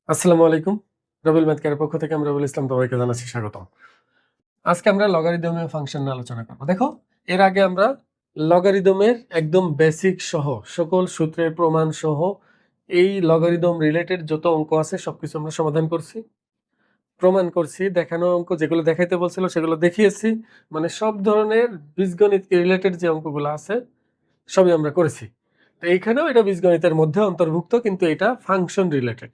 আসসালামু আলাইকুম। রবিল ম্যাথকের পক্ষ থেকে আমি রবিউল ইসলাম সবাইকে জানাচ্ছি স্বাগতম। আজকে আমরা লগারিদমীয় ফাংশন নিয়ে আলোচনা করব। দেখো, এর আগে আমরা লগারিদমের একদম বেসিক সহ সকল সূত্রের প্রমাণ সহ এই লগারিদম রিলেটেড যত অঙ্ক আছে সবকিছু আমরা সমাধান করছি, প্রমাণ করছি, দেখানো অঙ্ক যেগুলো দেখাইতে বলছিল সেগুলো দেখিয়েছি। মানে সব ধরনের বীজগণিত রিলেটেড যে অঙ্কগুলো আছে সবই আমরা করেছি। তো এইখানেও এটা বীজগণিতের মধ্যে অন্তর্ভুক্ত, কিন্তু এটা ফাংশন রিলেটেড।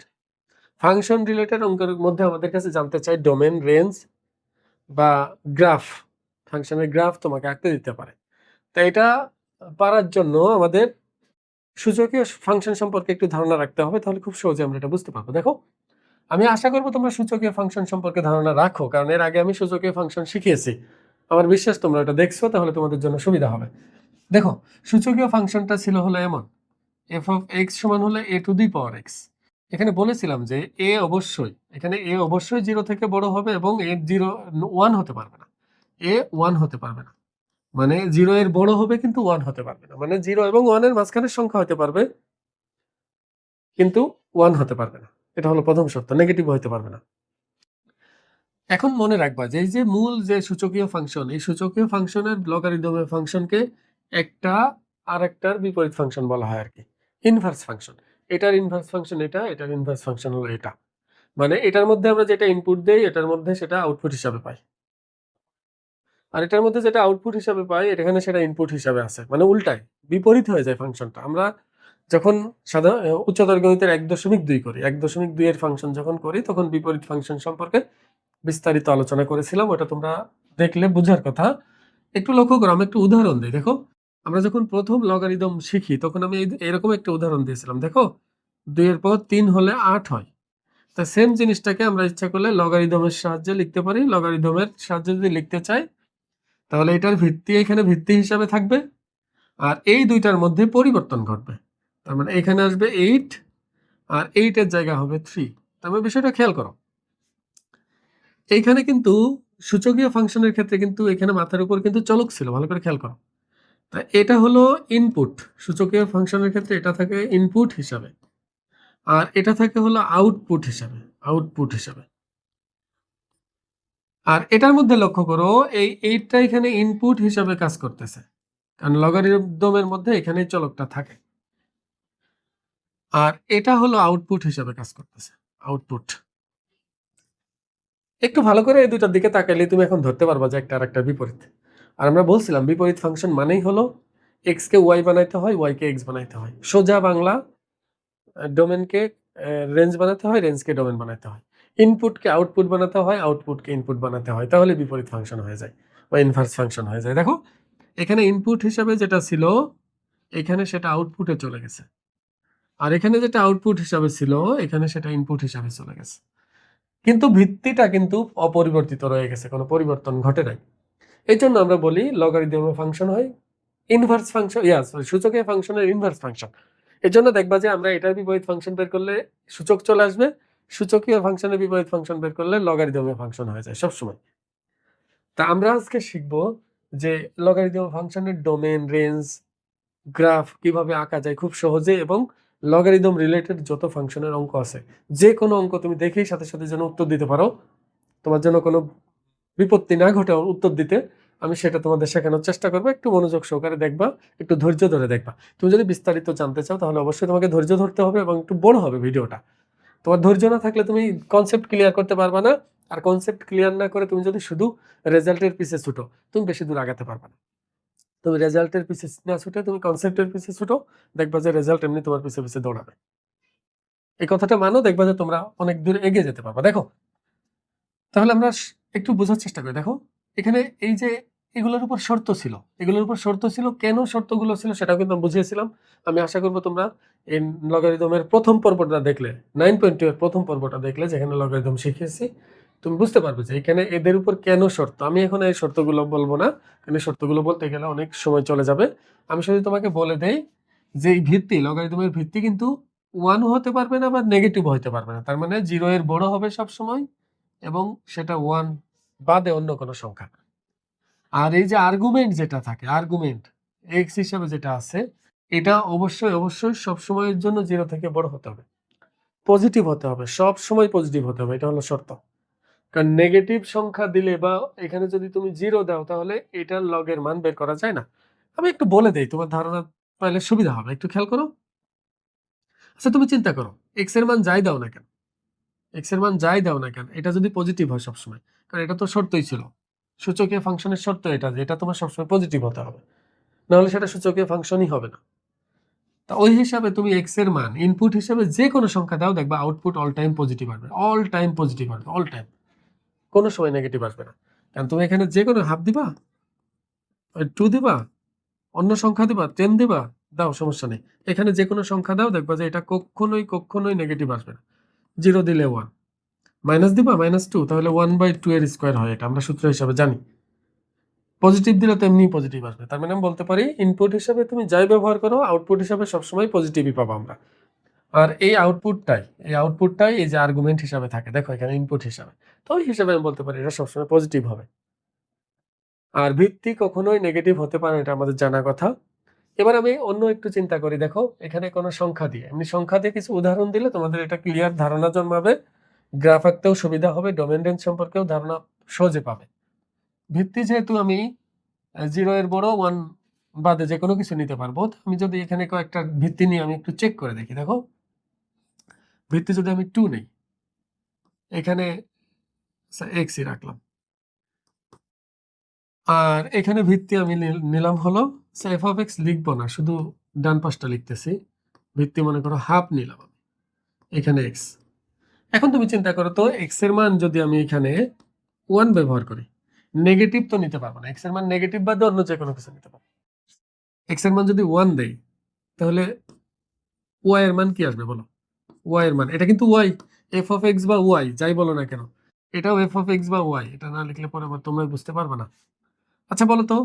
ফাংশন রিলেটেড অঙ্কের মধ্যে আমাদের কাছে জানতে চাই ডোমেন, রেঞ্জ বা গ্রাফ। ফাংশনের গ্রাফ তোমাকে আঁকতে দিতে পারে। তাই এটা পারার জন্য আমাদের সূচকীয় ফাংশন সম্পর্কে একটু ধারণা রাখতে হবে, তাহলে খুব সহজে আমরা এটা বুঝতে পারবো। দেখো, আমি আশা করবো তোমরা সূচকীয় ফাংশন সম্পর্কে ধারণা রাখো, কারণ এর আগে আমি সূচকীয় ফাংশন শিখিয়েছি। আমার বিশ্বাস তোমরা এটা দেখছো, তাহলে তোমাদের জন্য সুবিধা হবে। দেখো, সূচকীয় ফাংশনটা ছিল হলো এমন, এফ অফ এক্স সমান হলে এ টু দি পাওয়ার এক্স। এখানে বলেছিলাম যে এ অবশ্যই, এখানে এ অবশ্যই 0 থেকে বড় হবে এবং এ 1 হতে পারবে না। এ 1 হতে পারবে না, মানে 0 এর বড় হবে কিন্তু 1 হতে পারবে না। মানে 0 এবং 1 এর মাঝখানের সংখ্যা হতে পারবে কিন্তু 1 হতে পারবে না। এটা হলো প্রথম শর্ত, নেগেটিভ হতে পারবে না। এখন মনে রাখবা যে এই যে মূল যে সূচকীয় ফাংশন, এই সূচকীয় ফাংশনের লগারিদমের ফাংশনকে একটা আরেকটার বিপরীত ফাংশন বলা হয় আর কি, ইনভার্স ফাংশন। এটার ইনভার্স ফাংশন এটা, এটার ইনভার্স ফাংশন হলো এটা। মানে এটার মধ্যে আমরা যেটা ইনপুট দেই এটার মধ্যে সেটা আউটপুট হিসাবে পাই, আর এটার মধ্যে যেটা আউটপুট হিসাবে পাই এখানে সেটা ইনপুট হিসাবে আছে। মানে উল্টায় বিপরীত হয়ে যায় ফাংশনটা। আমরা যখন সাধারণ উচ্চতর গণিতের 1.2 করি, 1.2 এর ফাংশন যখন করি তখন বিপরীত ফাংশন সম্পর্কে বিস্তারিত আলোচনা করেছিলাম। ওটা তোমরা দেখলে বুঝার কথা। একটু লক্ষ্য করো, আমি একটু উদাহরণ দিই। দেখো, আমরা যখন প্রথম লগারিদম শিখি তখন আমি এরকম একটা উদাহরণ দিয়েছিলাম। দেখো, 2 এর পর 3 হলে 8 হয়। তা সেম জিনিসটাকে আমরা ইচ্ছা করলে লগারিদমের সাহায্যে লিখতে পারি। লগারিদমের সাহায্যে যদি লিখতে চাই তাহলে এটার ভিত্তি এখানে ভিত্তি হিসাবে থাকবে, আর এই দুইটার মধ্যে পরিবর্তন ঘটবে। তার মানে এখানে আসবে 8 আর 8 এর জায়গা হবে 3। তার মানে বিষয়টা খেয়াল করো, এইখানে কিন্তু সূচকীয় ফাংশনের ক্ষেত্রে কিন্তু এখানে মাথার উপর কিন্তু চলক ছিল, ভালো করে খেয়াল করো। তা এটা হলো ইনপুট, সূচকীয় ফাংশনের ক্ষেত্রে এটা থাকে ইনপুট হিসাবে, আর এটা থাকে হলো আউটপুট হিসাবে, আউটপুট হিসাবে। আর এটার মধ্যে লক্ষ্য করো, এই 8টা এখানে ইনপুট হিসাবে কাজ করতেছে, কারণ লগারিদমের মধ্যে এখানে চলকটা থাকে। আর এটা হলো আউটপুট হিসাবে কাজ করতেছে, আউটপুট। একটু ভালো করে এই দুটার দিকে তাকাইলে তুমি এখন ধরতে পারবা যে একটা আরেকটা বিপরীত। আর আমরা বলছিলাম বিপরীত ফাংশন মানেই হলো এক্স কে ওয়াই বানাইতে হয়, ওয়াই কে এক্স বানাইতে হয়। সোজা বাংলা, ডোমেনকে রেঞ্জ বানাতে হয়, রেঞ্জকে ডোমেন বানাতে হয়। ইনপুটকে আউটপুট বানাতে হয়, আউটপুটকে ইনপুট বানাতে হয়, তাহলে বিপরীত ফাংশন হয়ে যায় বা ইনভার্স ফাংশন হয়ে যায়। দেখো, এখানে ইনপুট হিসাবে যেটা ছিল এখানে সেটা আউটপুটে চলে গেছে, আর এখানে যেটা আউটপুট হিসাবে ছিল এখানে সেটা ইনপুট হিসাবে চলে গেছে, কিন্তু ভিত্তিটা কিন্তু অপরিবর্তিত রয়ে গেছে, কোনো পরিবর্তন ঘটে নাই। এই জন্য আমরা বলি লগারিদমের ফাংশন হয় ইনভার্স ফাংশন, সূচকীয় ফাংশনের ইনভার্স ফাংশন। এর জন্য দেখবা যে আমরা এটার বিপরীত ফাংশন বের করলে সূচক চলে আসবে, সূচকীয় ফাংশনের বিপরীত ফাংশন বের করলে লগারিদমের ফাংশন হয়ে যায় সবসময়। তা আমরা আজকে শিখবো যে লগারিদম ফাংশনের ডোমেন, রেঞ্জ, গ্রাফ কিভাবে আঁকা যায় খুব সহজে, এবং লগারিদম রিলেটেড যত ফাংশনের অঙ্ক আছে যে কোনো অঙ্ক তুমি দেখেই সাথে সাথে যেন উত্তর দিতে পারো, তোমার জন্য কোনো বিপত্তি না ঘটে উত্তর দিতে, আমি সেটা তোমাদের শেখানোর চেষ্টা করবো। একটু মনোযোগ সহকারে দেখবা, একটু ধৈর্য ধরে দেখবা। তুমি যদি বিস্তারিত জানতে চাও তাহলে অবশ্যই তোমাকে ধৈর্য ধরতে হবে এবং একটু বড় হবে ভিডিওটা। তোমার ধৈর্য না থাকলে তুমি কনসেপ্ট ক্লিয়ার করতে পারবা না, আর কনসেপ্ট ক্লিয়ার না করে তুমি যদি শুধু রেজাল্টের পিছে ছুটো তুমি বেশি দূর আগাতে পারবা না। তুমি রেজাল্টের পিছে না ছুটে তুমি কনসেপ্টের পিছে ছুটো, দেখবা যে রেজাল্ট এমনি তোমার পিছে পিছে দৌড়াবে। এই কথাটা মানো, দেখবা যে তোমরা অনেক দূর এগিয়ে যেতে পারবা। দেখো, তাহলে আমরা একটু বোঝার চেষ্টা করি। দেখো, এখানে এই যে এগুলোর উপর শর্ত ছিল, এগুলোর উপর শর্ত ছিল, কেন শর্তগুলো ছিল সেটাও কিন্তু আমি বুঝিয়েছিলাম। আমি আশা করবো তোমরা এই লগারিদমের প্রথম পর্বটা দেখলে, 9.2 এর প্রথম পর্বটা দেখলে যেখানে লগারিদম শিখিয়েছি, তুমি বুঝতে পারবে যে এখানে এদের উপর কেন শর্ত। আমি এখন এই শর্তগুলো বলবো না, কারণ এই শর্তগুলো বলতে গেলে অনেক সময় চলে যাবে। আমি শুধু তোমাকে বলে দেই যে এই ভিত্তি, লগারিদমের ভিত্তি কিন্তু 1 হতে পারবে না বা নেগেটিভ হতে পারবে না। তার মানে 0 এর বড় হবে সব সময় এবং সেটা 1 বাদে অন্য কোনো সংখ্যা। আর এই যে আর্গুমেন্ট যেটা থাকে, আর্গুমেন্ট এক্স হিসাবে যেটা আছে, এটা অবশ্যই অবশ্যই সব সময়ের জন্য 0 থেকে বড় হতে হবে। পজিটিভ হতে হবে, সব সময় পজিটিভ হতে হবে, এটা হলো শর্ত। কারণ নেগেটিভ সংখ্যা দিলে বা এখানে যদি তুমি 0 দাও তাহলে এটার লগের মান বের করা যায় না। আমি একটু বলে দেই, তোমার ধারণা পাইলে সুবিধা হবে, একটু খেয়াল করো। আচ্ছা তুমি চিন্তা করো, এক্স এর মান যাই দাও না কেন, এক্স এর মান যাই দাও না কেন, এটা যদি পজিটিভ হয় সবসময়, কারণ এটা তো শর্তই ছিল, সূচকীয় ফাংশনের শর্ত এটা যে এটা তোমার সবসময় পজিটিভ হতে হবে, নাহলে সেটা সূচকীয় ফাংশনই হবে না। তা ওই হিসাবে তুমি এক্স এর মান ইনপুট হিসাবে যে কোনো সংখ্যা দাও, দেখবা আউটপুট অল টাইম পজিটিভ আসবে, অল টাইম পজিটিভ আসবে, অল টাইম, কোনো সময় নেগেটিভ আসবে না। কারণ তুমি এখানে যে কোনো হাফ দিবা, 2 দিবা, অন্য সংখ্যা দিবা, 10 দিবা, দাও সমস্যা নেই, এখানে যে কোনো সংখ্যা দাও, দেখবা যে এটা কখনোই নেগেটিভ আসবে না। 0 দিলে 1, মাইনাস দিবা -2, তাহলে 1/2 এর স্কোয়ার হয়, এটা আমরা সূত্র হিসাবে জানি। পজিটিভ দিলে তো এমনি পজিটিভ আসবে, তার মানে আমি বলতে পারি ইনপুট হিসাবে তুমি যাই ব্যবহার করো, আউটপুট হিসাবে সবসময় পজিটিভই পাবো আমরা। আর এই আউটপুটটাই এই যে আর্গুমেন্ট হিসাবে থাকে, দেখো এখানে ইনপুট হিসাবে, তো ওই হিসাবে আমি বলতে পারি এটা সবসময় পজিটিভ হবে। আর ভিত্তি কখনোই নেগেটিভ হতে পারে, এটা আমাদের জানা কথা। এবার আমি অন্য একটু চিন্তা করি, দেখো এখানে কোনো সংখ্যা দিয়ে, এমনি সংখ্যা দিয়ে কিছু উদাহরণ দিলে তোমাদের এটা ক্লিয়ার ধারণা জন্মাবে, গ্রাফ আঁকতেও সুবিধা হবে, ডোমেন রেঞ্জ সম্পর্কেও ধারণা সহজে পাবে। ভিত্তি যেহেতু আমি 0 এর বড় 1 বাদে যে কোনো কিছু নিতে পারবো, আমি যদি এখানে কয়েকটা ভিত্তি নিয়ে আমি একটু চেক করে দেখি, দেখো ভিত্তি যদি আমি 2 নেই, এখানে এক্সই রাখলাম, আর এখানে ভিত্তি আমি নিলাম হলো এফ অফ এক্স, লিখবো না, শুধু ডান পাশটা লিখতেছি, ভিত্তি মনে করো হাফ নিলাম আমি, এখানে এক্স। এখন তুমি চিন্তা করো তো, এক্স এর মান যদি আমি এখানে 1 ব্যবহার করি, নেগেটিভ তো নিতে পারবো না, এক্স এর মান নেগেটিভ বাদে অন্য যে কোনো কিছু নিতে পারবো। এক্স এর মান যদি 1 দেই, তাহলে ওয়াই এর মান কি আসবে বলো? ওয়াই এর মান, এটা কিন্তু ওয়াই, এফ অফ এক্স বা ওয়াই যাই বলো না কেন, এটাও এফ অফ এক্স বা ওয়াই, এটা না লিখলে পরে আবার তোমরা বুঝতে পারবে না। আচ্ছা বলো তো,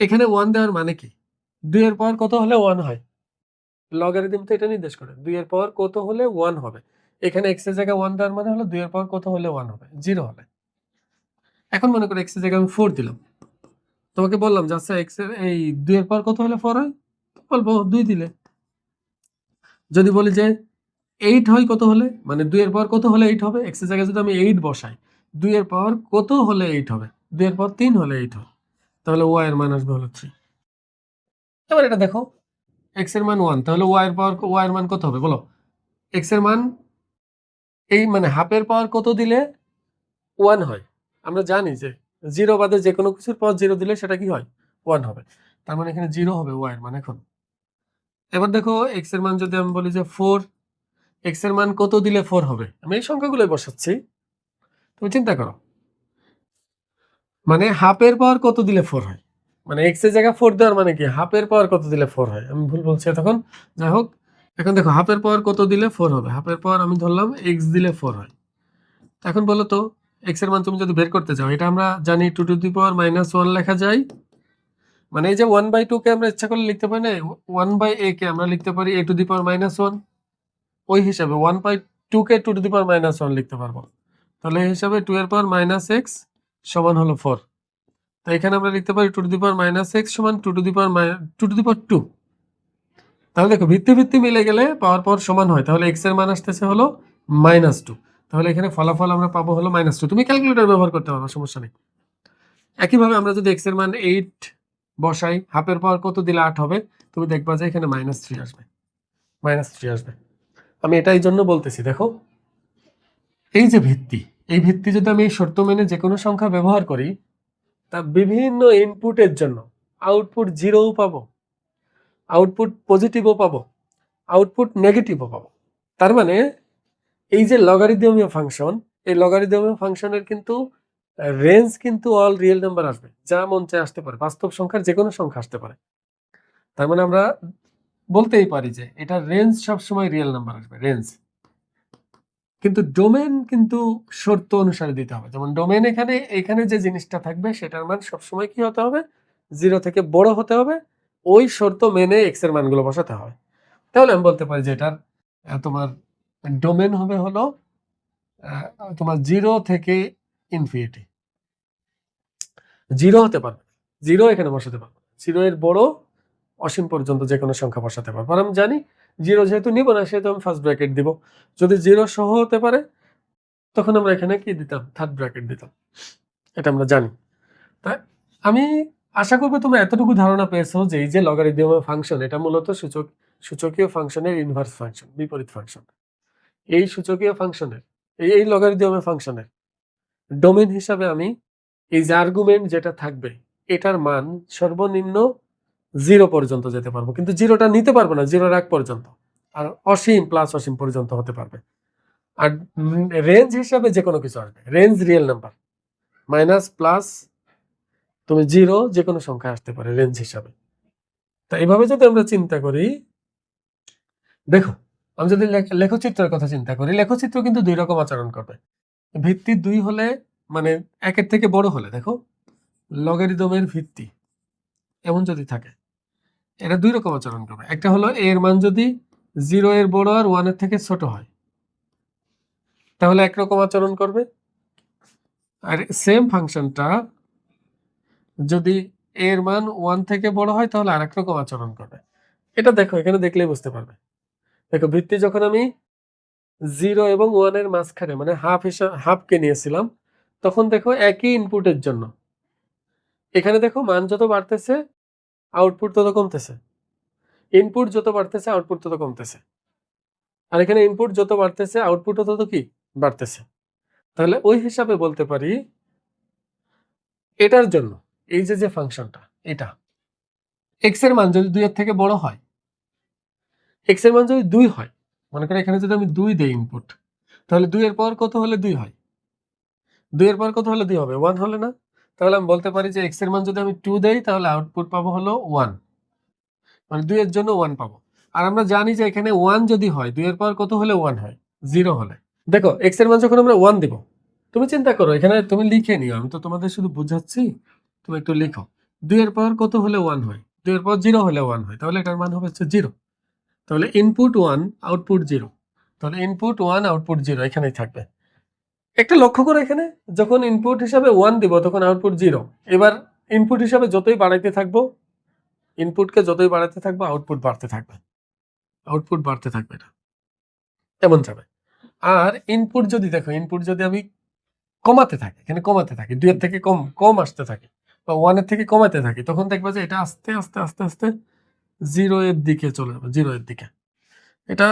এখানে 1 দেওয়ার মানে কি? 2 এর পাওয়ার কত হলে 1 হয়? লগারিদম তো এটা নির্দেশ করে 2 এর পাওয়ার কত হলে 1 হবে। এখানে x এর জায়গায় 1 দেওয়ার মানে হলো 2 এর পাওয়ার কত হলে 1 হবে? 0 হবে। এখন মনে করো x এর জায়গায় আমি 4 দিলাম, তোমাকে বললাম যে আচ্ছা x এর এই 2 এর পাওয়ার কত হলে 4 হয়? বলবো 2 দিলে। যদি বলি যে 8 হয় কত হলে, মানে 2 এর পাওয়ার কত হলে 8 হবে, x এর জায়গায় যদি আমি 8 বসাই, 2 এর পাওয়ার কত হলে 8 হবে? 2 এর পাওয়ার 3 হলে 8 হয়, তাহলে y এর মান আসবে হলো 3। এবার এটা দেখো, x এর মান 1, তাহলে y এর মান কত হবে বলো? x এর মান এই মানে হাফের পাওয়ার কত দিলে 1 হয়? আমরা জানি যে 0 বাদে যে কোনো কিছুর পাওয়ার 0 দিলে সেটা কি হয়? 1 হবে। তার মানে এখানে 0 হবে y এর মান এখন। এবার দেখো x এর মান যদি আমি বলি যে 4, x এর মান কত দিলে 4 হবে? আমি এই সংখ্যাগুলোই বসাচ্ছি। তুমি চিন্তা করো। মানে হাফের পাওয়ার কত দিলে 4 হয়? মানে x এর জায়গায় 4 দেওয়ার মানে কি? হাফের পাওয়ার কত দিলে 4 হয়? আমি ভুল বলছি তখন। যাই হোক, এখন দেখো হাফের পাওয়ার কত দিলে 4 হবে? হাফের পাওয়ার আমি ধরলাম x দিলে 4 হয়। এখন বলো তো, x এর মান তুমি যদি বের করতে চাও, এটা আমরা জানি 2 টু দি পাওয়ার -1 লেখা যায়। মানে এই যে 1/2 কে আমরা ইচ্ছা করলে লিখতে পারি না, 1/a কে আমরা লিখতে পারি a টু দি পাওয়ার -1। ওই হিসাবে 1/2 কে 2 টু দি পাওয়ার -1 লিখতে পারবো। তাহলে এই হিসাবে 2 এর পাওয়ার -x সমান হলো 4। তো এখানে আমরা লিখতে পারি 2 টু দি পাওয়ার -x সমান 2 টু দি পাওয়ার 2। তাহলে দেখো ভিত্তি ভিত্তি মিলে গেলে পাওয়ার সমান হয়, তাহলে x এর মান আসতেছে হলো -2। তাহলে এখানে ফলাফল আমরা পাবো হলো -2। তুমি ক্যালকুলেটর ব্যবহার করতে পারো, সমস্যা নেই। একইভাবে আমরা যদি x এর মান 8 বসাই, হাফের পাওয়ার কত দিলে 8 হবে? তুমি দেখবা যে এখানে -3 আসবে, -3 আসবে। আমি এটাই জন্য বলতেছি, দেখো এই যে ভিত্তি, এই ভিত্তি যদি আমি এই শর্ত মেনে যে কোনো সংখ্যা ব্যবহার করি, তা বিভিন্ন ইনপুটের জন্য আউটপুট 0ও পাবো, আউটপুট পজিটিভও পাবো, আউটপুট নেগেটিভও পাবো। তার মানে এই যে লগারিদমীয় ফাংশন, এই লগারিদমীয় ফাংশনের কিন্তু রেঞ্জ কিন্তু অল রিয়েল নাম্বার আসবে, যা মন চায় আসতে পারে, বাস্তব সংখ্যার যে কোনো সংখ্যা আসতে পারে। তার মানে আমরা বলতেই পারি যে এটা রেঞ্জ সবসময় রিয়েল নাম্বার আসবে, রেঞ্জ। কিন্তু ডোমেন কিন্তু শর্ত অনুসারে দিতে হবে। যেমন ডোমেন এখানে যে জিনিসটা থাকবে সেটার মান সবসময় কি হতে হবে? 0 থেকে বড় হতে হবে। ওই শর্ত মেনে x এর মানগুলো বসাতে হবে। তাহলে আমি বলতে পারি যে এটার তোমার ডোমেন হবে হলো তোমার 0 থেকে ইনফিনিটি। 0 হতে পারবে, 0 এখানে বসাতে পারবে, 0 এর বড় অসীম পর্যন্ত যে কোনো সংখ্যা বসাতে পারবো। আর আমি জানি জিরো যেহেতু নিব না সেহেতু আমি ফার্স্ট ব্র্যাকেট দিব। যদি জিরো সহ হতে পারে তখন আমরা এখানে কি দিতাম, থার্ড ব্র্যাকেট দিতাম। এটা আমরা জানি। তাই আমি আশা করবো তোমরা এতটুকু ধারণা পেয়েছো যে এই যে লগারিদম ফাংশন এটা মূলত সূচকীয় ফাংশনের ইনভার্স ফাংশন, বিপরীত ফাংশন। এই সূচকীয় ফাংশনের এই লগারিদম ফাংশনের ডোমেন হিসাবে আমি এই যে আর্গুমেন্ট যেটা থাকবে এটার মান সর্বনিম্ন 0 পর্যন্ত যেতে পারবো, কিন্তু জিরোটা নিতে পারবো না, জিরোর আগ পর্যন্ত। আর অসীম প্লাস অসীম পর্যন্ত হতে পারবে। আর রেঞ্জ হিসাবে যে কোনো কিছু আসবে, range real number, minus plus তুমি জিরো যে কোনো সংখ্যা আসতে পারে রেঞ্জ হিসাবে। তা এইভাবে যদি আমরা চিন্তা করি, দেখো আমি যদি লেখচিত্রের কথা চিন্তা করি, লেখচিত্র কিন্তু দুই রকম আচরণ করবে। ভিত্তি 2 হলে মানে 1-এর থেকে বড় হলে, দেখো লগারিদমের ভিত্তি এমন যদি থাকে এটা দুই রকম আচরণ করবে। একটা হলো এর মান যদি 0 এর বড় আর 1 এর থেকে ছোট হয় তাহলে একরকম আচরণ করবে, আর সেম ফাংশনটা যদি এর মান 1 থেকে বড় হয় তাহলে আরেক রকম আচরণ করবে। এটা দেখো এখানে দেখলেই বুঝতে পারবে। দেখো ভিত্তি যখন আমি 0 এবং 1 এর মাঝখানে মানে হাফকে নিয়েছিলাম, তখন দেখো একই ইনপুটের জন্য এখানে দেখো মান যত বাড়তেছে আউটপুট তত কমতেছে, ইনপুট যত বাড়তেছে আউটপুট তত কমতেছে। আর এখানে ইনপুট যত বাড়তেছে আউটপুটও তত কি বাড়তেছে। তাহলে ওই হিসাবে বলতে পারি এটার জন্য এই যে ফাংশনটা এটা এক্স এর মান যদি 2 এর থেকে বড় হয়, এক্স এর মান যদি 2 হয়, মনে করি এখানে যদি আমি 2 দেই ইনপুট, তাহলে 2 এর পাওয়ার কত হলে 2 হয়, 2 এর পাওয়ার কত হলে 2 হবে, 1 হলে না? তাহলে আমি বলতে পারি যে এক্স এর মান যদি আমি 2 দেই তাহলে আউটপুট পাবো হলো 1, মানে 2 এর জন্য 1 পাবো। আর আমরা জানি যে এখানে 1 যদি হয় 2 এর পাওয়ার কত হলে 1 হয়, 0 হলে। দেখো এক্স এর মান যখন আমরা 1 দিব, তুমি চিন্তা করো এখানে তুমি লিখে নিও, আমি তো তোমাদের শুধু বুঝাচ্ছি, তুমি একটু লিখো 2 এর পাওয়ার কত হলে 1 হয়, 2 এর পাওয়ার 0 হলে 1 হয়, তাহলে এটার মান হবে হচ্ছে 0। তাহলে ইনপুট 1 আউটপুট 0, তাহলে ইনপুট 1 আউটপুট 0 এখানেই থাকবে। একটা লক্ষ্য করো এখানে যখন ইনপুট হিসাবে 1 দিব তখন আউটপুট 0। এবার ইনপুট হিসাবে যতই বাড়াইতে থাকবো, ইনপুটকে যতই বাড়াতে থাকবো আউটপুট বাড়তে থাকবে, আউটপুট বাড়তে থাকবে, এটা এমন যাবে। আর ইনপুট যদি দেখো, ইনপুট যদি আমি কমাতে থাকি, এখানে কমাতে থাকি, 2 এর থেকে কম কম আসতে থাকে বা 1 এর থেকে কমাতে থাকি, তখন দেখবা যে এটা আস্তে আস্তে আস্তে আস্তে 0 এর দিকে চলে যাবে, 0 এর দিকে। এটা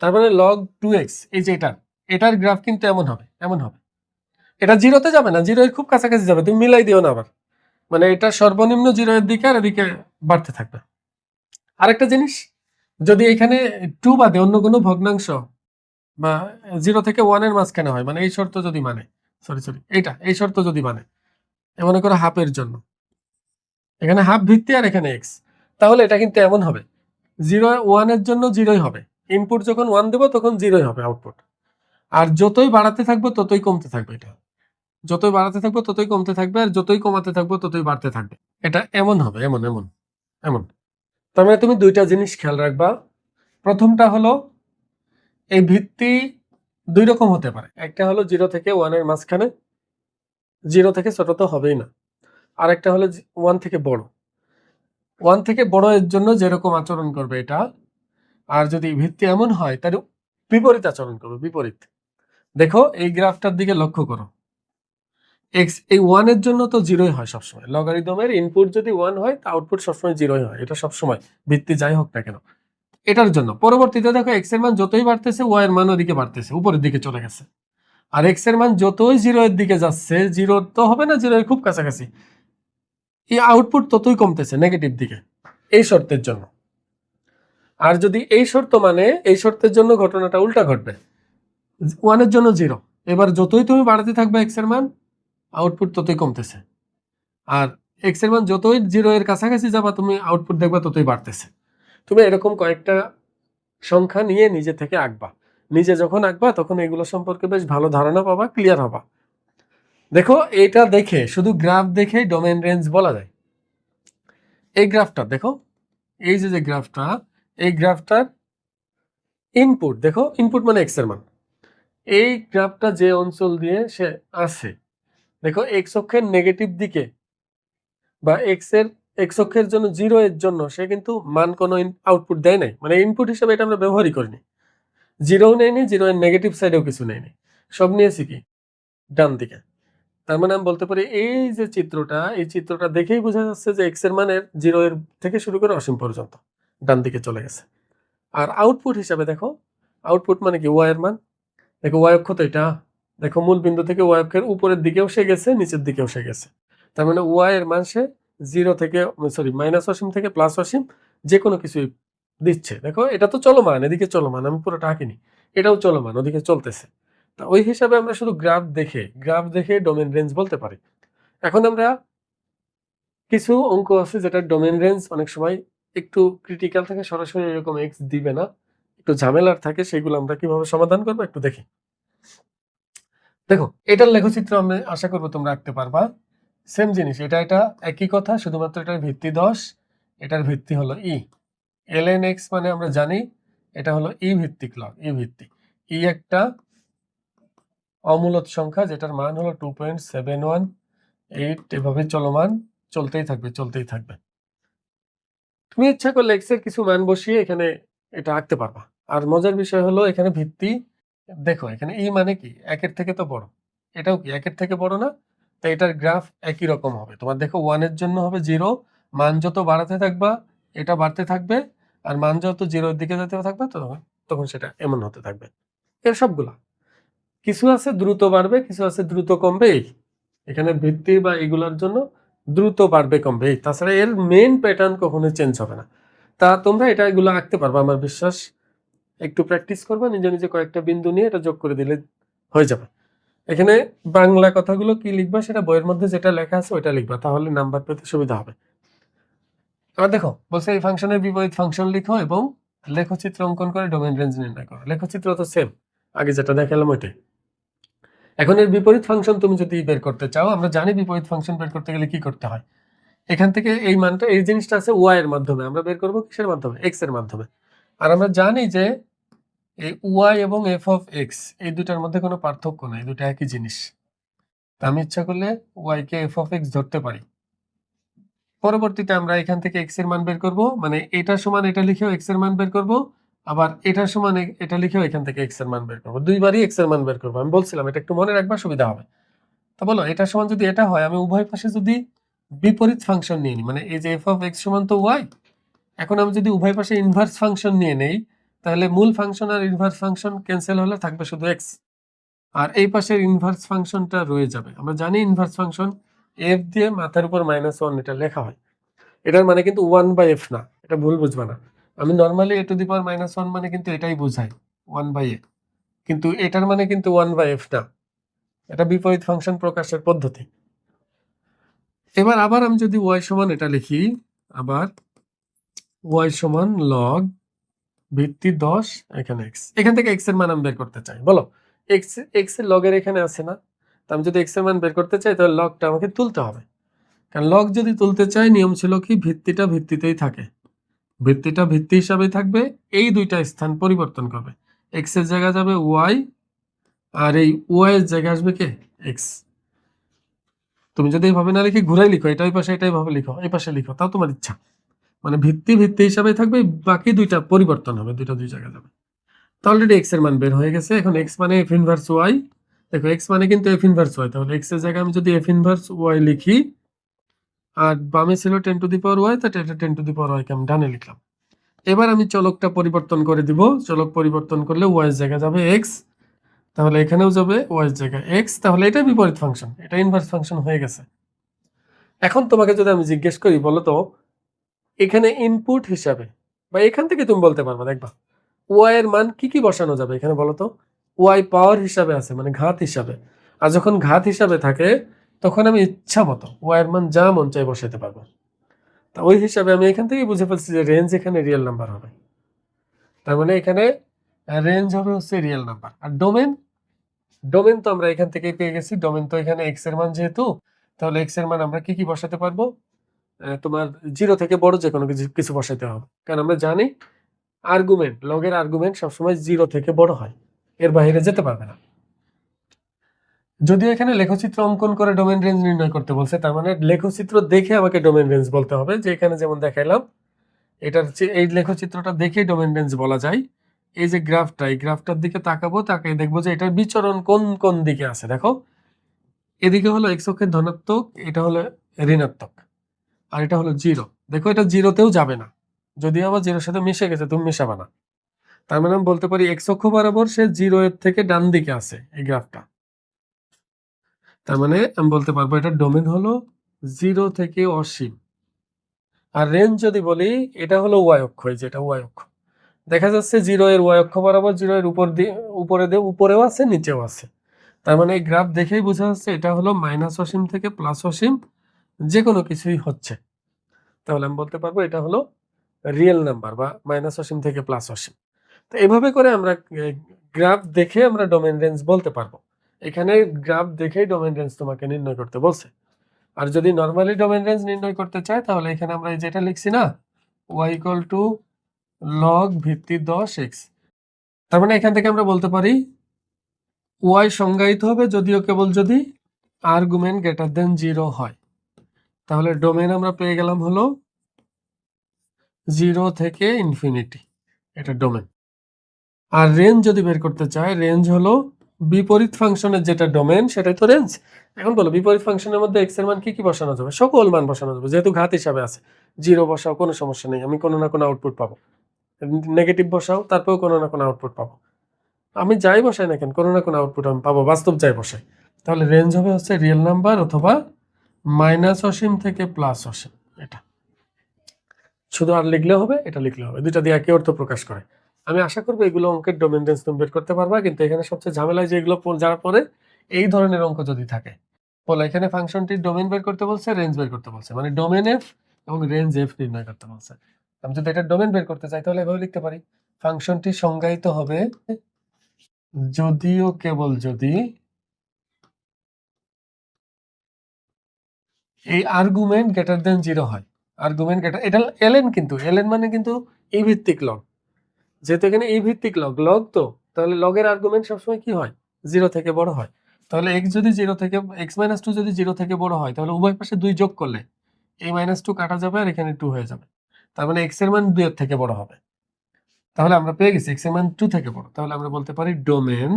তার মানে log 2x এই যে এটার গ্রাফ কিন্তু এমন হবে, এমন হবে। এটা 0-তে যাবে না, 0 এর খুব কাছাকাছি যাবে, তুমি মিলাই দিও না আবার, মানে এটা সর্বনিম্ন 0 এর দিকে আর এদিকে বাড়তে থাকবে। আরেকটা জিনিস, যদি এখানে 2 বাদে অন্য কোনো ভগ্নাংশ বা 0 থেকে 1 এর মাঝখানে হয়, মানে এই শর্ত যদি মানে সরি এই শর্ত যদি মানে মনে করো হাফের জন্য, এখানে হাফ ভিত্তি আর এখানে এক্স, তাহলে এটা কিন্তু এমন হবে 0 1 এর জন্য 0ই হবে, ইনপুট যখন 1 দেব তখন 0ই হবে আউটপুট। আর যতই বাড়াতে থাকবো ততই কমতে থাকবে, এটা যতই বাড়াতে থাকবো ততই কমতে থাকবে, আর যতই কমাতে থাকবো ততই বাড়তে থাকবে। এটা এমন হবে, এমন এমন এমন। তার মানে তুমি দুইটা জিনিস খেয়াল রাখবা। প্রথমটা হলো এই ভিত্তি দুই রকম হতে পারে, একটা হলো 0 থেকে 1 এর মাঝখানে, 0 থেকে ছোট তো হবেই না, আর একটা হলো 1 থেকে বড়, 1 থেকে বড় এর জন্য যেরকম আচরণ করবে এটা। আর যদি ভিত্তি এমন হয় তার বিপরীত আচরণ করবে, বিপরীত। দেখো এই গ্রাফটার দিকে লক্ষ্য করো, এক্স এই 1 এর জন্য তো 0ই হয় সবসময়, লগারিদমের ইনপুট যদি 1 হয় তা আউটপুট সবসময় 0ই হয়, এটা সবসময় ভিত্তি যাই হোক না কেন। এটার জন্য পরবর্তীতে দেখো এক্স এর মান যতই বাড়তেছে ওয়াই এর মান ওদিকে বাড়তেছে, উপরের দিকে চলে গেছে। আর এক্স এর মান যতই 0 এর দিকে যাচ্ছে, 0 তো হবে না, 0 এর খুব কাছাকাছি, এই আউটপুট ততই কমতেছে নেগেটিভ দিকে, এই শর্তের জন্য। আর যদি এই শর্ত মানে এই শর্তের জন্য ঘটনাটা উল্টা ঘটবে, 1 এর জন্য 0, এবার যতই তুমি বাড়াতে থাকবে এক্স এর মান আউটপুট ততই কমতেছে, আর এক্স এর মান যতই 0 এর কাছাকাছি যাবা তুমি আউটপুট দেখবা ততই বাড়তেছে। তুমি এরকম কয়েকটা সংখ্যা নিয়ে নিজে থেকে আঁকবা, নিজে যখন আঁকবা তখন এগুলো সম্পর্কে বেশ ভালো ধারণা পাবা, ক্লিয়ার হবা। দেখো এটা দেখে শুধু গ্রাফ দেখে ডোমেন রেঞ্জ বলা যায়। এই গ্রাফটা দেখো, এই যে গ্রাফটা, এই গ্রাফটার ইনপুট দেখো, ইনপুট মানে এক্স এর মান, এই গ্রাফটা যে অঞ্চল দিয়ে সে আসে, দেখো এক্স অক্ষের নেগেটিভ দিকে বা এক্স অক্ষের জন্য 0 এর জন্য সে কিন্তু মান কোনো আউটপুট দেয় নাই, মানে ইনপুট হিসেবে এটা আমরা ব্যবহারই করিনি। 0ও নেয়নি, 0 এর নেগেটিভ সাইডেও কিছু নেয়নি, সব নিয়েছি কি ডান দিকে। তার মানে আমি বলতে পারি এই যে চিত্রটা, এই চিত্রটা দেখেই বোঝা যাচ্ছে যে এক্স এর মানের 0 এর থেকে শুরু করে অসীম পর্যন্ত ডান দিকে চলে গেছে। আর আউটপুট হিসাবে দেখো, আউটপুট মানে কি ওয়াই এর মান, দেখো ওয়াই অক্ষ তো এটা, দেখো মূল বিন্দু থেকে ওয়াই অক্ষের উপরের দিকেও সে গেছে, নিচের দিকেও সে গেছে। তার মানে ওয়াই এর মান সে 0 থেকে মাইনাস অসীম থেকে প্লাস অসীম যে কোনো কিছুই দিচ্ছে। দেখো এটা তো চলমান, এদিকে চলমান, আমি পুরোটা আঁকিনি, এটাও চলমান, ওদিকে চলতেছে। তা ওই হিসাবে আমরা শুধু গ্রাফ দেখে ডোমেন রেঞ্জ বলতে পারি। এখন আমরা কিছু অঙ্ক আছে যেটা ডোমেন রেঞ্জ অনেক সময় একটু ক্রিটিক্যাল থাকে, সরাসরি এরকম এক্স দিবে না, একটু ঝামেলার থাকে, সেগুলো আমরা কিভাবে সমাধান করবো একটু দেখি। দেখো এটার লেখচিত্র আমি আশা করবো তোমরা আঁকতে পারবা। সেম জিনিস, এটা একই কথা, শুধুমাত্র এটার ভিত্তি 10, এটার ভিত্তি হলো ই। ln x মানে আমরা জানি এটা হলো ই ভিত্তিক লগ, ই ভিত্তিক। ই একটা অমূলত সংখ্যা যেটার মান হলো 2.718, এভাবে চলমান, চলতেই থাকবে। তুমি ইচ্ছা করলে এক্স এর কিছু মান বসিয়ে এখানে এটা আঁকতে পারবা। আর মজার বিষয় হলো এখানে ভিত্তি, দেখো এখানে ই মানে কি একের থেকে তো বড়, এটাও কি একের থেকে বড় না, তাই এটার গ্রাফ একই রকম হবে। তোমার দেখো 1 এর জন্য হবে 0, মান যত বাড়াতে থাকবা এটা বাড়তে থাকবে, আর মান যত 0 এর দিকে যেতে থাকবে তখন সেটা এমন হতে থাকবে। এর সবগুলা কিছু আছে দ্রুত বাড়বে, কিছু আছে দ্রুত কমবে, এখানে ভিত্তি বা এগুলোর জন্য দ্রুত বাড়বে কমবে, তাছাড়া এর মেইন প্যাটার্ন কখনোই চেঞ্জ হবে না। তা তোমরা এগুলো আঁকতে পারবা আমার বিশ্বাস, একটু প্র্যাকটিস করবা, নিজে নিজে কয়েকটা বিন্দু নিয়ে এটা যোগ করে দিলে হয়ে যাবে। এখানে বাংলা কথাগুলো কি লিখবা সেটা বইয়ের মধ্যে যেটা লেখা আছে ওইটা লিখবা, তাহলে নাম্বার পেতে সুবিধা হবে। এবার দেখো বলছে এই ফাংশনের বিপরীত ফাংশন লিখো এবং লেখচিত্র অঙ্কন করে ডোমেন রেঞ্জ নির্ণয় করো। লেখচিত্র তো সেম, আগে যেটা দেখালাম ওইটাই। এখন এর বিপরীত ফাংশন তুমি যদি বের করতে চাও, আমরা জানি বিপরীত ফাংশন বের করতে গেলে কি করতে হয়। এখান থেকে এই মানটা, এই জিনিসটা আছে ওয়াই এর মাধ্যমে, আমরা বের করবো কিসের মাধ্যমে, এক্স এর মাধ্যমে। আর আমরা জানি যে এই ওয়াই এবং এফ অফ এক্স এই দুটার মধ্যে কোনো পার্থক্য নাই, দুটো একই জিনিস। আমি ইচ্ছা করলে ওয়াই কে এফ অফ এক্স ধরতে পারি। পরবর্তীতে আমরা এখান থেকে এক্স এর মান বের করব, মানে এটা সমান এটা লিখেও এক্স এর মান বের করব, আবার এটা সমান এটা লিখেও এখান থেকে এক্স এর মান বের করব, দুইবারই এক্স এর মান বের করব। আমি বলছিলাম এটা একটু মনে রাখবা, সুবিধা হবে। তা বলো এটা সমান যদি এটা হয়, আমি উভয় পাশে যদি বিপরীত ফাংশন নিয়ে নিই, মানে এই যে এফ অফ এক্স সমান তো ওয়াই, এখন আমি যদি উভয় পাশে ইনভার্স ফাংশন নিয়ে নেই, তাহলে মূল ফাংশন আর ইনভার্স ফাংশন ক্যান্সেল হলে থাকবে শুধু এক্স, আর এই পাশের ইনভার্স ফাংশনটা রয়ে যাবে। আমরা জানি ইনভার্স ফাংশন এফ দিয়ে মাথার উপর -1 এটা লেখা হয়, এটার মানে কিন্তু 1/f না, এটা ভুল বুঝবা না। আমি নর্মালি a টু দি পাওয়ার -1 মানে কিন্তু এটাই বোঝাই 1/a, কিন্তু এটার মানে কিন্তু 1/f না, এটা বিপরীত ফাংশন প্রকাশের পদ্ধতি। এবার আবার আমি যদি y সমান এটা লিখি, আবার y সমান log ভিত্তি 10 এখানে x, এখান থেকে x এর মান আমি বের করতে চাই। বলো x এর লগের এখানে আছে না, তো আমি যদি x এর মান বের করতে চাই তাহলে লগটা আমাকে তুলতে হবে, কারণ লগ যদি তুলতে চাই নিয়ম ছিল কি ভিত্তিটা ভিত্তিতেই থাকে, ভিত্তিটা ভিত্তি হিসাবে থাকবে, এই দুইটা স্থান পরিবর্তন করবে, x এর জায়গা যাবে y, আর এই y এর জায়গা আসবে কে x। তুমি যদি এইভাবে না লিখে ঘুরাই লিখো, এটা ওই পাশে এটা এইভাবে লিখো, এই পাশে লিখো, তাও তোমার ইচ্ছা, মানে ভিত্তি হিসাবে থাকবে, বাকি দুইটা পরিবর্তন হবে, দুইটা দুই জায়গায় যাবে। তো অলরেডি x এর মান বের হয়ে গেছে। এখন x মানে f ইনভার্স y, দেখো x মানে কিন্তু f ইনভার্স y, তাহলে x এর জায়গায় আমি যদি f ইনভার্স y লিখি, আর বামে ছিল 10 টু দি পাওয়ার y, তাহলে এটা 10 টু দি পাওয়ার y কে আমি ডানে লিখলাম। এবার আমি চলকটা পরিবর্তন করে দিব, চলক পরিবর্তন করলে y এর জায়গায় যাবে x, তাহলে এখানেও যাবে y এর জায়গায় x, তাহলে এটা বিপরীত ফাংশন, এটা ইনভার্স ফাংশন হয়ে গেছে। এখন তোমাকে যদি আমি জিজ্ঞেস করি বলো তো এখানে ইনপুট হিসাবে, বা এখান থেকে তুমি বলতে পারবা, দেখবা y এর মান কি কি বসানো যাবে এখানে বলো তো, y পাওয়ার হিসাবে আছে মানে ঘাত হিসাবে, আর যখন ঘাত হিসাবে থাকে তখন আমি ইচ্ছা মতো y এর মান যা মন চাই বসাতে পারবো। তা ওই হিসাবে আমি এখান থেকে বুঝে ফেলছি যে রেঞ্জ এখানে রিয়েল নাম্বার হবে, তার মানে এখানে রেঞ্জ হবে হচ্ছে রিয়েল নাম্বার। আর ডোমেন তো আমরা এখান থেকে পেয়ে গেছি, ডোমেন তো এখানে এক্স এর মান যেহেতু, তাহলে এক্স এর মান আমরা কি কি বসাতে পারবো, তোমার 0 থেকে বড় যে কোনো কিছু বসাতে হবে, কারণ আমরা জানি আর্গুমেন্ট, লগের আর্গুমেন্ট সবসময় 0 থেকে বড় হয়, এর বাইরে যেতে পারবে না। যদিও এখানে লেখচিত্র অঙ্কন করে ডোমেন রেঞ্জ নির্ণয় করতে বলছে, তার মানে লেখচিত্র দেখে আমাকে ডোমেন রেঞ্জ বলতে হবে, যে এখানে যেমন দেখাইলাম এই লেখচিত্রটা দেখে ডোমেন রেঞ্জ বলা যায়। এই যে গ্রাফটা, এই গ্রাফটার দিকে তাকাবো, তাকে দেখবো যে এটার বিচরণ কোন কোন দিকে আছে। দেখো এদিকে হলো এক্স অক্ষের ধনাত্মক, এটা হলো ঋণাত্মক, আর এটা হলো জিরো। দেখো এটা জিরোতেও যাবে না, যদি আবার জিরোর সাথে মিশে গেছে, তুমি মিশাবা না। তার মানে আমি বলতে পারি এক্স অক্ষ বরাবর সে জিরো এর থেকে ডান দিকে আছে এই গ্রাফটা। তার মানে আমি বলতে পারবো এটা ডোমেন হলো 0 থেকে অসীম। আর রেঞ্জ যদি বলি, এটা হলো ওয়াই অক্ষ, এই যেটা ওয়াই অক্ষ দেখা যাচ্ছে 0 এর ওয়াই অক্ষ বরাবর, 0 এর উপরেও আছে, নিচেও আছে। তার মানে এই গ্রাফ দেখেই বোঝা যাচ্ছে এটা হলো মাইনাস অসীম থেকে প্লাস অসীম, যে কোনো কিছুই হচ্ছে। তাহলে আমি বলতে পারবো এটা হলো রিয়েল নাম্বার বা মাইনাস অসীম থেকে প্লাস অসীম। তো এভাবে করে আমরা গ্রাফ দেখে আমরা ডোমেন রেঞ্জ বলতে পারবো। এখানে গ্রাফ দেখেই ডোমেন রেঞ্জ তোমাকে নির্ণয় করতে বলছে। আর যদি নরমালি ডোমেন রেঞ্জ নির্ণয় করতে চাই, তাহলে এখানে আমরা যেটা লিখছি না, y ইকুয়াল টু লগ ভিত্তি 10x, তার মানে এখান থেকে আমরা বলতে পারি y সংজ্ঞায়িত হবে যদিও কেবল যদি আর্গুমেন্ট গ্রেটার দেন 0 হয়। তাহলে ডোমেন আমরা পেয়ে গেলাম হলো 0 থেকে ইনফিনিটি, এটা ডোমেন। আর রেঞ্জ যদি বের করতে চাই, রেঞ্জ হলো বিপরীত ফাংশনের যেটা ডোমেন সেটাই তো রেঞ্জ। এখন বলো বিপরীত ফাংশনের মধ্যে x এর মান কি কি বসানো যাবে? সকল মান বসানো যাবে, যেহেতু ঘাত হিসাবে আছে। 0 বসাও, কোনো সমস্যা নেই, আমি কোনো না কোনো আউটপুট পাবো। নেগেটিভ বসাও, তারপরেও কোনো না কোনো আউটপুট পাবো। আমি যাই বসাই না কেন, কোনো না কোনো আউটপুট আমি পাবো, বাস্তব যাই বসাই। তাহলে রেঞ্জ হবে হচ্ছে রিয়েল নাম্বার অথবা মাইনাস অসীম থেকে প্লাস অসীম। এটা শুধু আর লিখলে হবে, এটা লিখলে হবে, দুইটা দিয়ে একই অর্থ প্রকাশ করে। আমি আশা করবো এগুলো অঙ্কের ডোমেন রেঞ্জ তুমি বের করতে পারবা। কিন্তু এখানে সবচেয়ে ঝামেলায় যেগুলো যারা পরে এই ধরনের অঙ্ক যদি থাকে, বলো এখানে ফাংশনটির ডোমেন বের করতে বলছে, রেঞ্জ বের করতে বলছে, মানে ডোমেন এফ এবং রেঞ্জ এফ নির্ণয় করতে বলছে। আমি যদি এটা ডোমেন বের করতে চাই, তাহলে এভাবে লিখতে পারি, ফাংশনটি সংজ্ঞায়িত হবে যদিও কেবল যদি এই আর্গুমেন্ট গ্রেটার দেন 0 হয়। আর্গুমেন্ট গ্রেটার, এটা এলএন, কিন্তু এলএন মানে কিন্তু এই ভিত্তিক লগ, যেহেতু এখানে এই ভিত্তিক লগ লগ, তো তাহলে লগের আর্গুমেন্ট সবসময় কি হয়, 0 থেকে বড় হয়। তাহলে x যদি 0 থেকে x-2 যদি 0 থেকে বড় হয়, তাহলে উভয় পাশে 2 যোগ করলে এই -2 কাটা যাবে আর এখানে 2 হয়ে যাবে। তার মানে x এর মান 2 এর থেকে বড় হবে। তাহলে আমরা পেয়ে গেছি x এর মান 2 থেকে বড়। তাহলে আমরা বলতে পারি ডোমেন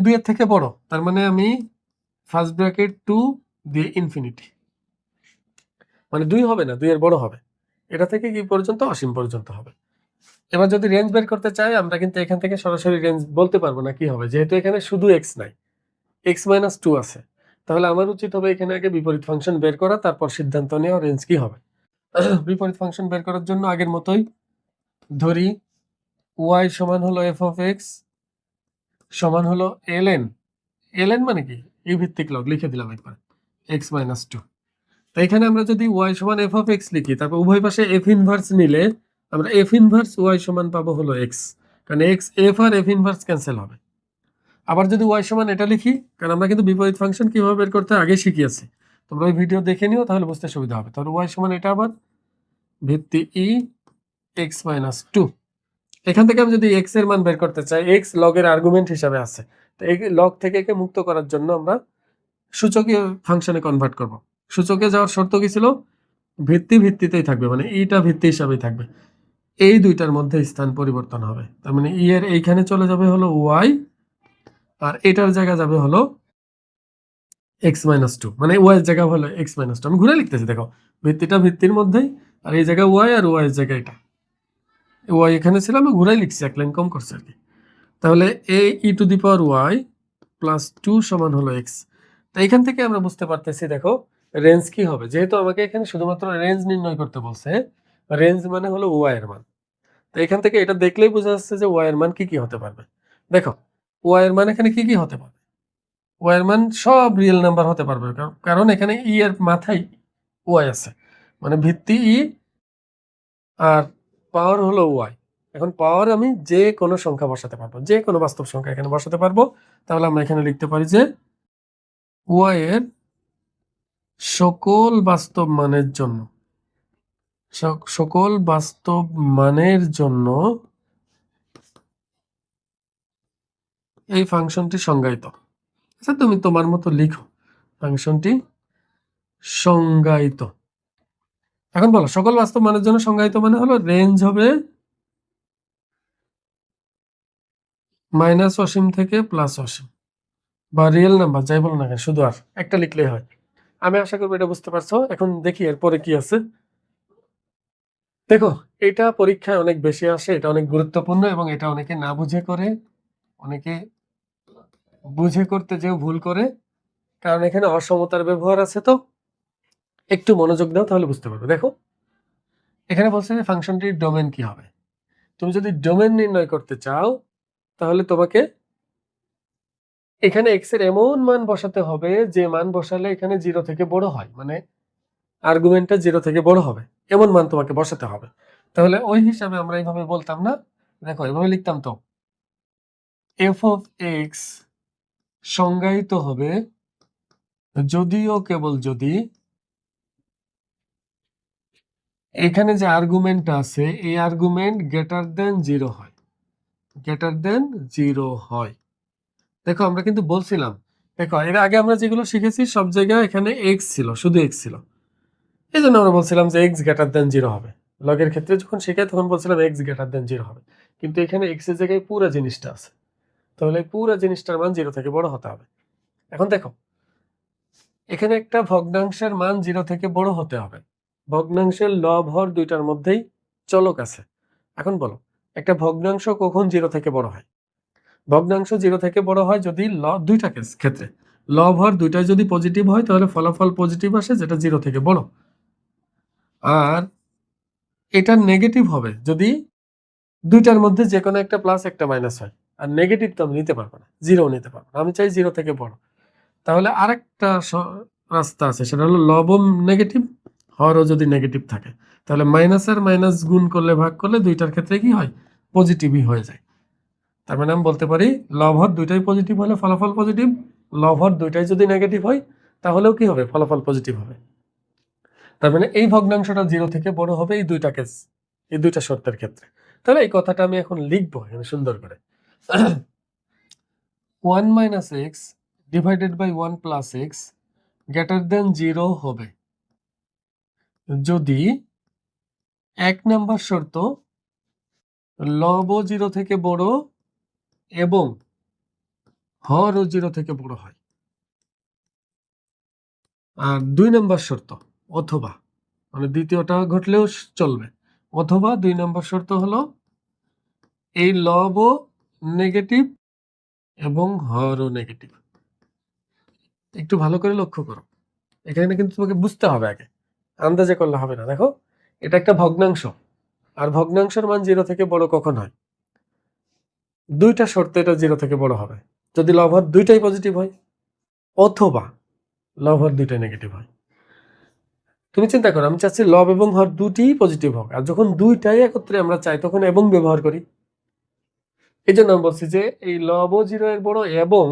2 এর থেকে বড়। তার মানে আমি ফার্স্ট ব্র্যাকেট 2 দিয়ে ইনফিনিটি, মানে 2 হবে না, 2 এর বড় হবে। এটা থেকে কি পর্যন্ত, অসীম পর্যন্ত হবে। এবার যদি রেঞ্জ বের করতে চাই, আমরা কিন্তু এখান থেকে সরাসরি রেঞ্জ বলতে পারবো না কি হবে, যেহেতু এখানে শুধু x নাই, x-2 আছে। তাহলে আমার উচিত হবে এখানে আগে বিপরীত ফাংশন বের করা, তারপর সিদ্ধান্ত নেওয়া রেঞ্জ কি হবে। বিপরীত ফাংশন বের করার জন্য আগের মতোই ধরি y সমান হলো f অফ x সমান হলো ln। ln মানে কি, এই ভিত্তিক লগ লিখে দিলাম একবার, x-2। তো এখানে আমরা যদি y সমান f অফ x লিখি, তারপর উভয় পাশে f ইনভার্স নিলে আমরা f ইনভার্স y সমান পাবো হলো x, কারণ x f আর f ইনভার্স ক্যান্সেল হবে। আবার যদি y সমান এটা লিখি, কারণ আমরা কিন্তু বিপরীত ফাংশন কিভাবে বের করতে আগে শিখিয়েছি, তোমরা ওই ভিডিও দেখে নিও, তাহলে বুঝতে সুবিধা হবে। তাহলে y সমান এটা আবার ভিত্তি e x-2। এখান থেকে আমি যদি x এর মান বের করতে চাই, x লগের আর্গুমেন্ট হিসাবে আছে, তো এই লগ থেকে একে মুক্ত করার জন্য আমরা সূচকীয় ফাংশনে কনভার্ট করব। সূচকে যাওয়ার শর্ত কি ছিল, ভিত্তিতেই থাকবে, মানে ইটা ভিত্তি হিসাবেই থাকবে, এই দুইটার মধ্যে স্থান পরিবর্তন হবে। তার মানে ই এর এইখানে চলে যাবে হলো y, আর এটার জায়গা যাবে হলো x-2, মানে y এর জায়গা হলো x-2। আমি ঘুরে লিখতেছি, দেখো ভিত্তিটা ভিত্তির মধ্যেই, আর এই জায়গা y আর y এর জায়গা এটা, y এখানে ছিল, আমি ঘুরাই লিখছি, এক লাইন কম করছি আর কি। তাহলে a e two the power y plus 2 সমান হলো x। তো এখান থেকে আমরা বুঝতে পারতেছি, দেখো রেঞ্জ কি হবে, যেহেতু আমাকে এখানে শুধুমাত্র রেঞ্জ নির্ণয় করতে বলছে, রেঞ্জ মানে হলো y এর মান। তো এখান থেকে এটা দেখলেই বোঝা যাচ্ছে যে y এর মান কি কি হতে পারবে। দেখো y এর মান এখানে কি কি হতে পারবে, y এর মান সব রিয়েল নাম্বার হতে পারবে, কারণ এখানে e এর মাথায় y আছে, মানে ভিত্তি e আর পাওয়ার হলো y। এখন পাওয়ার আমি যে কোনো সংখ্যা বসাতে পারবো, যে কোনো বাস্তব সংখ্যা এখানে বসাতে পারবো। তাহলে আমরা এখানে লিখতে পারি যে y এর সকল বাস্তব মানের জন্য, সকল বাস্তব মানের জন্য এই ফাংশনটি সংজ্ঞায়িত। আচ্ছা তুমি তোমার মতো লিখো ফাংশনটি সংজ্ঞায়িত। এখন বলো সকল বাস্তব মানের জন্য সংজ্ঞায়িত মানে হলো রেঞ্জ হবে মাইনাস অসীম থেকে প্লাস অসীম, বা রিয়েল নাম্বার যাই বলো না কেন, শুধু আর একটা লিখলেই হয়। আমি আশা করবো এটা বুঝতে পারছো। এখন দেখি এরপরে কি আছে। দেখো, এটা পরীক্ষায় অনেক বেশি আসে, এটা অনেক গুরুত্বপূর্ণ এবং এটা অনেকে না বুঝে করে, অনেকে বুঝে করতে যেও ভুল করে, কারণ এখানে অসমতার ব্যবহার আছে। তো একটু মনোযোগ দাও তাহলে বুঝতে পারবে। দেখো এখানে বলছে যে ফাংশনটির ডোমেন কি হবে। তুমি যদি ডোমেন নির্ণয় করতে চাও তাহলে তোমাকে এখানে এক্স এর এমন মান বসাতে হবে যে মান বসালে এখানে 0 থেকে বড় হয়, মানে আর্গুমেন্টটা 0 থেকে বড় হবে এমন মান তোমাকে বসাতে হবে। তাহলে ওই হিসাবে আমরা এইভাবে বলতাম না, দেখো এভাবে লিখতাম। তো এফ অফ এক্স সংজ্ঞায়িত হবে যদিও কেবল যদি এখানে যে আর্গুমেন্ট আছে এই আর্গুমেন্ট গ্রেটার দেন 0 হয়, গ্রেটার দেন 0 হয়। দেখো আমরা কিন্তু বলছিলাম, দেখো এর আগে আমরা যেগুলো শিখেছি সব জায়গায় এখানে এক্স ছিল, শুধু এক্স ছিল, এই জন্য আমরা বলছিলাম যে এক্স গ্রেটার দেন 0 হবে। লগের ক্ষেত্রে যখন শেখাই তখন বলছিলাম এক্স গ্রেটার দেন 0 হবে, কিন্তু এখানে এক্স এর জায়গায় পুরো জিনিসটা আছে, তাহলে পুরো জিনিসটার মান 0 থেকে বড় হতে হবে। এখন দেখো এখানে একটা ভগ্নাংশের মান 0 থেকে বড় হতে হবে, ভগ্নাংশের লব হর দুইটার মধ্যেই চলক আছে। এখন বলো একটা ভগ্নাংশ কখন 0 থেকে বড় হয়? ভগ্নাংশ 0 থেকে বড় হয় যদি দুইটা ক্ষেত্রে লব হর দুইটাই যদি পজিটিভ হয় তাহলে ফলাফল পজিটিভ আসে, যেটা 0 থেকে বড়। আর এটা নেগেটিভ হবে যদি দুইটার মধ্যে যে কোনো একটা প্লাস একটা মাইনাস হয়। আর নেগেটিভ তো আমি নিতে পারবো না, 0 নিতে পারবো না, আমি চাই 0 থেকে বড়। তাহলে আরেকটা রাস্তা আছে, সেটা হলো লবম নেগেটিভ, হরও যদি নেগেটিভ থাকে তাহলে মাইনাস আর মাইনাস গুণ করলে ভাগ করলে দুইটার ক্ষেত্রে কি হয়, পজিটিভই হয়ে যায়। তার মানে আমি বলতে পারি লব হর দুইটাই পজিটিভ হলে ফলাফল পজিটিভ, লব হর দুইটাই যদি নেগেটিভ হয় তাহলেও কি হবে, ফলাফল পজিটিভ হবে। তার মানে এই ভগ্নাংশটা 0 থেকে বড় হবে এই দুইটা কেস, এই দুইটা শর্তের ক্ষেত্রে। তাহলে এই কথাটা আমি এখন লিখবো এখানে সুন্দর করে। 1 minus x divided by 1 plus x greater than 0 হবে যদি 1 নাম্বার শর্ত লব 0 থেকে বড় এবং হরও 0 থেকে বড় হয়। আর 2 নাম্বার শর্ত অথবা, মানে দ্বিতীয়টা ঘটলেও চলবে, অথবা 2 নাম্বার শর্ত হলো এই লবও নেগেটিভ এবং হরও নেগেটিভ। একটু ভালো করে লক্ষ্য করো, এখানে কিন্তু তোমাকে বুঝতে হবে, আগে আন্দাজে করলে হবে না। দেখো এটা একটা ভগ্নাংশ, আর ভগ্নাংশের মান 0 থেকে বড় কখন হয়, দুইটা শর্তে এটা 0 থেকে বড় হবে, যদি লব হর দুইটাই পজিটিভ হয় অথবা লব হর দুইটাই নেগেটিভ হয়। তুমি চিন্তা করো, আমি চাচ্ছি লব এবং হর দুটিই পজিটিভ হোক, আর যখন দুইটাই একত্রে আমরা চাই তখন এবং ব্যবহার করি। এই জন্য আমি বলছি যে এই লবও 0 এর বড় এবং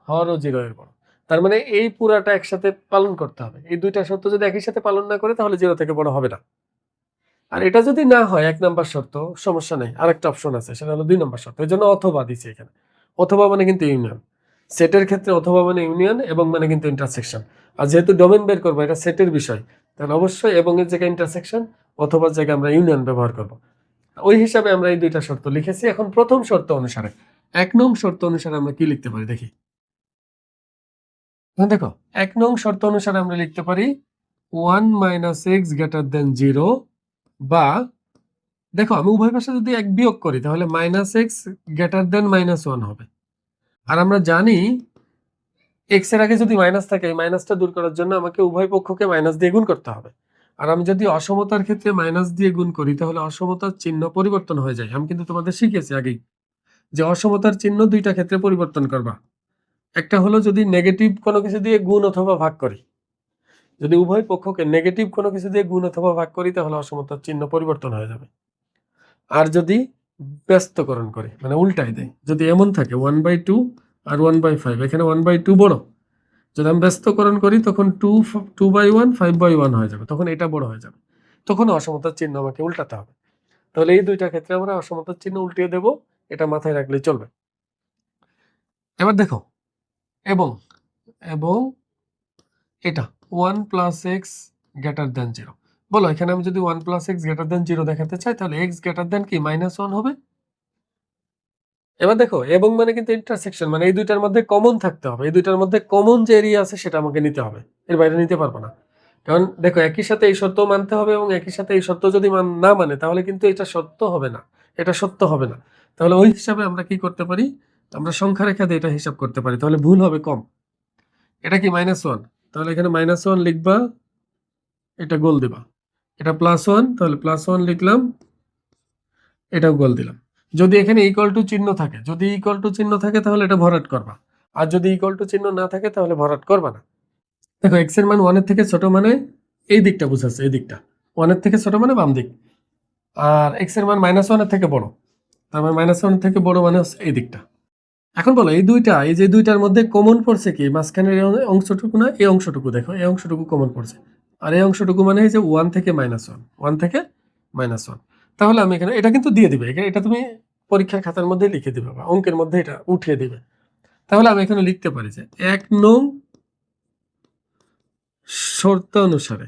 হরও 0 এর বড়। তার মানে এই পুরাটা একসাথে পালন করতে হবে, এই দুইটা শর্ত যদি একই সাথে পালন না করে তাহলে 0 থেকে বড় হবে না। আর এটা যদি না হয় 1 নাম্বার শর্ত, সমস্যা নেই, আরেকটা অপশন আছে, সেটা হলো 2 নাম্বার শর্ত। এই জন্য অথবা দিছি এখানে, অথবা মানে কিন্তু ইউনিয়ন, সেটের ক্ষেত্রে অথবা মানে ইউনিয়ন এবং মানে কিন্তু ইন্টারসেকশন। আর যেহেতু ডোমেন বের করবো, এটা সেটের বিষয়, তাহলে অবশ্যই এবং এর জায়গায় ইন্টারসেকশন, অথবা জায়গায় আমরা ইউনিয়ন ব্যবহার করব। ওই হিসাবে আমরা এই দুইটা শর্ত লিখেছি। এখন প্রথম শর্ত অনুসারে 1 নং শর্ত অনুসারে আমরা কি লিখতে পারি দেখি। দেখো 1 নং শর্ত অনুসারে আমরা লিখতে পারি 1 মাইনাস এক্স গ্রেটার দেন 0, বা দেখো আমি উভয় পাশে যদি 1 বিয়োগ করি তাহলে মাইনাস এক্স গ্রেটার দেন -1 হবে। আর আমরা জানি এক্স এর আগে যদি মাইনাস থাকে এই মাইনাসটা দূর করার জন্য আমাকে উভয় পক্ষকে মাইনাস দিয়ে গুণ করতে হবে। আর আমি যদি অসমতার ক্ষেত্রে মাইনাস দিয়ে গুণ করি তাহলে অসমতার চিহ্ন পরিবর্তন হয়ে যায়। আমি কিন্তু তোমাদের শিখিয়েছি আগেই যে অসমতার চিহ্ন দুইটা ক্ষেত্রে পরিবর্তন করবা। একটা হলো যদি নেগেটিভ কোনো কিছু দিয়ে গুণ অথবা ভাগ করি, যদি উভয় পক্ষকে নেগেটিভ কোনো কিছু দিয়ে গুণ অথবা ভাগ করি তাহলে অসমতার চিহ্ন পরিবর্তন হয়ে যাবে। আর যদি ব্যস্তকরণ করি, মানে উল্টাই দেয়, যদি এমন থাকে 1/2 আর 1/5, এখানে 1/2 বড়, যদি আমি ব্যস্তকরণ করি তখন 2/1 5/1 হয়ে যাবে, তখন এটা বড় হয়ে যাবে, তখন অসমতার চিহ্ন আমাকে উল্টাতে হবে। তাহলে এই দুইটা ক্ষেত্রে আমরা অসমতার চিহ্ন উল্টিয়ে দেব, এটা মাথায় রাখলেই চলবে। এবার দেখো এবং এবং এটা 1 প্লাস এক্স গ্রেটার দেন 0। বলো এখানে আমি যদি 1 প্লাস এক্স গ্রেটার দেন 0 দেখাতে চাই তাহলে এক্স গ্রেটার দেন কি -1 হবে। এবার দেখো এবং মানে কিন্তু ইন্টারসেকশন, মানে এই দুইটার মধ্যে কমন থাকতে হবে, এই দুইটার মধ্যে কমন যে এরিয়া আছে সেটা আমাকে নিতে হবে, এর বাইরে নিতে পারবো না। কারণ দেখো একই সাথে এই শর্ত মানতে হবে এবং একই সাথে এই শর্ত যদি না মানে তাহলে কিন্তু এটা সত্য হবে না, এটা সত্য হবে না। তাহলে ওই হিসাবে আমরা কি করতে পারি, আমরা সংখ্যা রেখা দিয়ে এটা হিসাব করতে পারি, তাহলে ভুল হবে কম। এটা কি -1, তাহলে এখানে -1 লিখবা, এটা গোল দিবা। এটা +1, তাহলে +1 লিখলাম, এটাও গোল দিলাম। যদি এখানে ইকুয়াল টু চিহ্ন থাকে, যদি ইকুয়াল টু চিহ্ন থাকে তাহলে এটা ভরাট করবা, আর যদি ইকুয়াল টু চিহ্ন না থাকে তাহলে ভরাট করবা না। দেখো এক্স এর মান 1 এর থেকে ছোট মানে এই দিকটা বুঝাচ্ছে, এই দিকটা 1 এর থেকে ছোট মানে বাম দিক, আর এক্স এর মান -1 এর থেকে বড়, তার মানে -1 এর থেকে বড় মানে হচ্ছে এই দিকটা। এখন বলো এই দুইটা, এই যে দুইটার মধ্যে কমন পড়ছে কি, মাঝখানের এই অংশটুকু না এই অংশটুকু, দেখো এই অংশটুকু কমন পড়ছে, আর এই অংশটুকু মানে এই যে 1 থেকে -1, 1 থেকে -1। তাহলে আমি এখানে এটা কিন্তু দিয়ে দিবে, এটা তুমি পরীক্ষার খাতার মধ্যে লিখে দিবে বা অঙ্কের মধ্যে এটা উঠিয়ে দিবে। তাহলে আমি এখানে লিখতে পারি যে 1 নং শর্ত অনুসারে,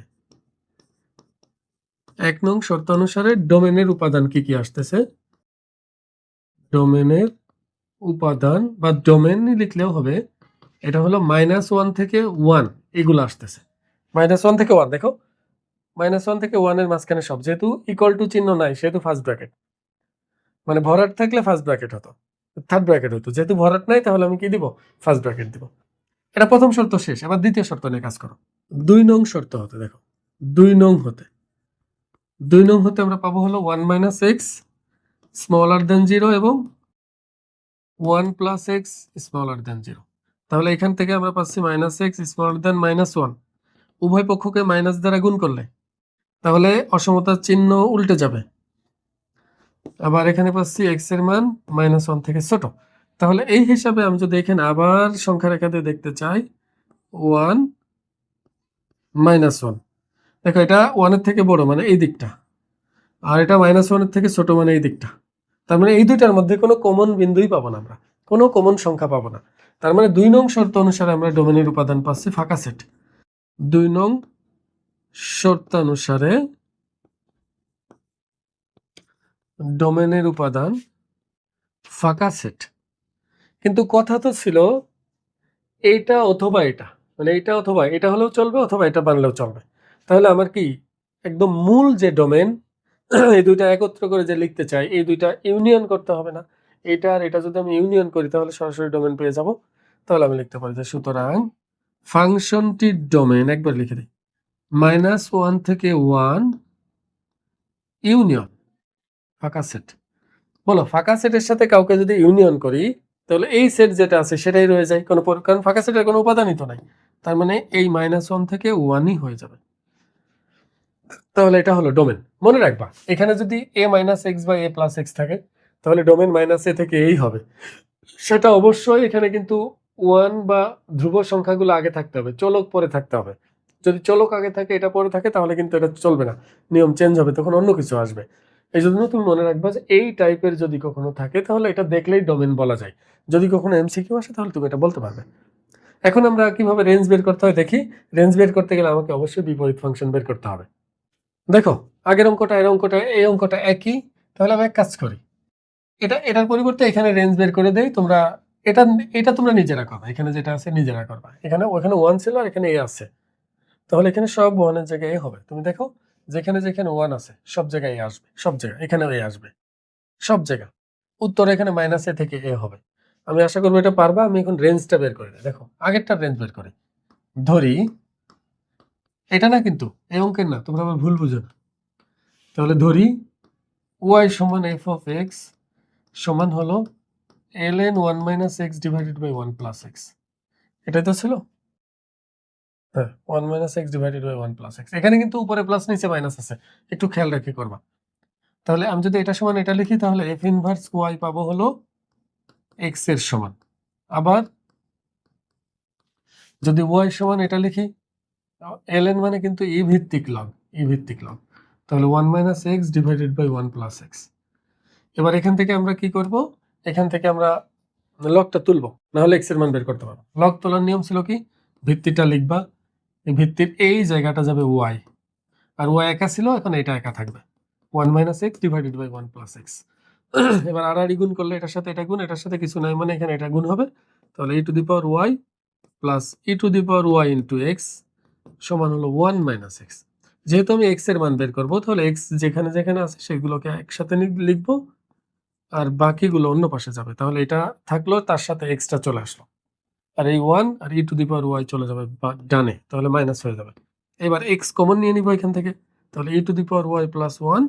1 নং শর্ত অনুসারে ডোমেনের উপাদান কি কি আসতেছে, ডোমেনের উপাদান বা ডোমেন লিখলেও হবে, এটা হলো -1 থেকে 1 এগুলো আসতেছে। -1 থেকে 1, দেখো -1 থেকে 1 এর মাঝখানে সব, যেহেতু ইকুয়াল টু চিহ্ন নাই সেহেতু ফার্স্ট ব্র্যাকেট, মানে ভরাট থাকলে ফার্স্ট ব্র্যাকেট হতো, থার্ড ব্র্যাকেট হতো, যেহেতু ভরাট নাই তাহলে আমি কি দিব, ফার্স্ট ব্র্যাকেট দিব। এটা প্রথম শর্ত শেষ, এবার দ্বিতীয় শর্ত নিয়ে কাজ করো। 2 নং শর্ত হতে, দেখো 2 নং হতে, 2 নং হতে আমরা পাবো হলো 1 - x স্মলার দেন 0 এবং 1 প্লাস এক্স স্মলার দেন 0। তাহলে এখান থেকে আমরা পাচ্ছি -x স্মলার দেন -1, উভয় পক্ষকে মাইনাস দ্বারা গুণ করলে তাহলে অসমতার চিহ্ন উল্টে যাবে। আবার এখানে পাচ্ছি x এর মান -1 থেকে ছোট। তাহলে এই হিসাবে আমি যদি এখানে আবার সংখ্যা রেখা দিয়ে দেখতে চাই 1 -1, দেখো এটা 1 এর থেকে বড় মানে এই দিকটা, আর এটা -1 এর থেকে ছোট মানে এই দিকটা। তার মানে এই দুইটার মধ্যে কোনো কমন বিন্দুই পাবো না, আমরা কোনো কমন সংখ্যা পাবো না। তার মানে 2 নং শর্ত অনুসারে আমরা ডোমেনের উপাদান পাচ্ছি ফাঁকা সেট। 2 নং শর্তানুসারে ডোমেনের উপাদান ফাঁকা সেট। কিন্তু কথা তো ছিল এইটা অথবা এটা, মানে এইটা অথবা এটা হলেও চলবে অথবা এটা বানলেও চলবে। তাহলে আমার কি একদম মূল যে ডোমেন এই দুইটা একত্র করে যে লিখতে চাই, এই দুইটা ইউনিয়ন করতে হবে না, এটা আর এটা যদি আমি ইউনিয়ন করি তাহলে সরাসরি ডোমেন পেয়ে যাব। তাহলে আমি লিখতে পারি যে সুতরাং ফাংশনটির ডোমেন, একবার লিখে দিই, -1 থেকে 1 ইউনিয়ন ফাঁকা সেট। বলো ফাঁকা সেটের সাথে কাউকে যদি ইউনিয়ন করি তাহলে এই সেট যেটা আছে সেটাই রয়ে যায়, কারণ ফাঁকা সেটের কোনো উপাদানই তো নাই, তার মানে এই -1 থেকে 1ই হয়ে যাবে। তাহলে এটা হলো ডোমেন। মনে রাখবা এখানে যদি a - x বা a + x থাকে তাহলে ডোমেন -a থেকে এই হবে, সেটা অবশ্যই এখানে কিন্তু 1 বা ধ্রুব সংখ্যাগুলো আগে থাকতে হবে, চলক পরে থাকতে হবে। যদি চলক আগে থাকে এটা পরে থাকে তাহলে কিন্তু এটা চলবে না, নিয়ম চেঞ্জ হবে, তখন অন্য কিছু আসবে। এই জন্য তুমি মনে রাখবা যে এই টাইপের যদি কখনো থাকে তাহলে এটা দেখলেই ডোমেন বলা যায়। যদি কখনো এমসিকিউ আসে তাহলে তুমি এটা বলতে পারবে। এখন আমরা কিভাবে রেঞ্জ বের করতে হয় দেখি। রেঞ্জ বের করতে গেলে আমাকে অবশ্যই বিপরীত ফাংশন বের করতে হবে। দেখো আগের অঙ্কটা এর অঙ্কটা এই অঙ্কটা একই, তাহলে আমি এক কাজ করি, এটার পরিবর্তে এখানে রেঞ্জ বের করে দেই। তোমরা এটা এটা তোমরা নিজেরা করবা, এখানে যেটা আছে নিজেরা করবা। এখানে ওখানে 1 ছিল আর এখানে a আছে, তাহলে এখানে সব 1 এর জায়গায় a হবে। তুমি দেখো যেখানে যেখানে 1 আছে সব জায়গায় a আসবে, সব জায়গায় এখানেও a আসবে, সব জায়গা। উত্তর এখানে -a থেকে a হবে। আমি আশা করবো এটা পারবা। আমি এখন রেঞ্জটা বের করে দিই। দেখো আগেরটা রেঞ্জ বের করি, ধরি এটা না কিন্তু এই অঙ্কের না, তোমরা আবার ভুল বুঝো না। তাহলে ধরি y সমান f of x সমান হলো ln 1 - x divided by 1 plus x। এটাই তো ছিল, হ্যাঁ 1 - x divided by 1 plus x। এখানে কিন্তু উপরে প্লাস নিচে মাইনাস আছে, একটু খেয়াল রেখে করবা। তাহলে আমি যদি এটা সমান এটা লিখি তাহলে f ইনভার্স y পাবো হলো x এর সমান। আবার যদি y সমান এটা লিখি, ln মানে কিন্তু e ভিত্তিক লগ, e ভিত্তিক লগ, তাহলে 1 - x divided by 1 plus x। এবার এখান থেকে আমরা কি করব, এখান থেকে আমরা লগটা তুলবো, না হলে এক্স এর মান বের করতে পারবো। লগ তোলার নিয়ম ছিল কি, ভিত্তিটা লিখবা, এই ভিত্তির এই জায়গাটা যাবে ওয়াই, আর ওয়াই একা ছিল, এখন এটা একা থাকবে, 1 minus x divided by 1 plus x. এবার আর গুণ করলে এটার সাথে এটা গুণ, এটার সাথে কিছু নাই, মানে এখানে এটা গুণ হবে, তাহলে e to the power y plus e to the power y into x সমান হলো 1 মাইনাস এক্স। যেহেতু আমি এক্স এর মান বের করবো, তাহলে এক্স যেখানে যেখানে আছে সেগুলোকে একসাথে লিখবো, আর বাকিগুলো অন্য পাশে যাবে, তাহলে এটা থাকলো, তার সাথে এক্সটা চলে আসলো, আর এই 1 আর ই টু দি পাওয়ার ওয়াই চলে যাবে ডানে, তাহলে মাইনাস হয়ে যাবে। এবার এক্স কমন নিয়ে নিব এখান থেকে, তাহলে e to the power y plus 1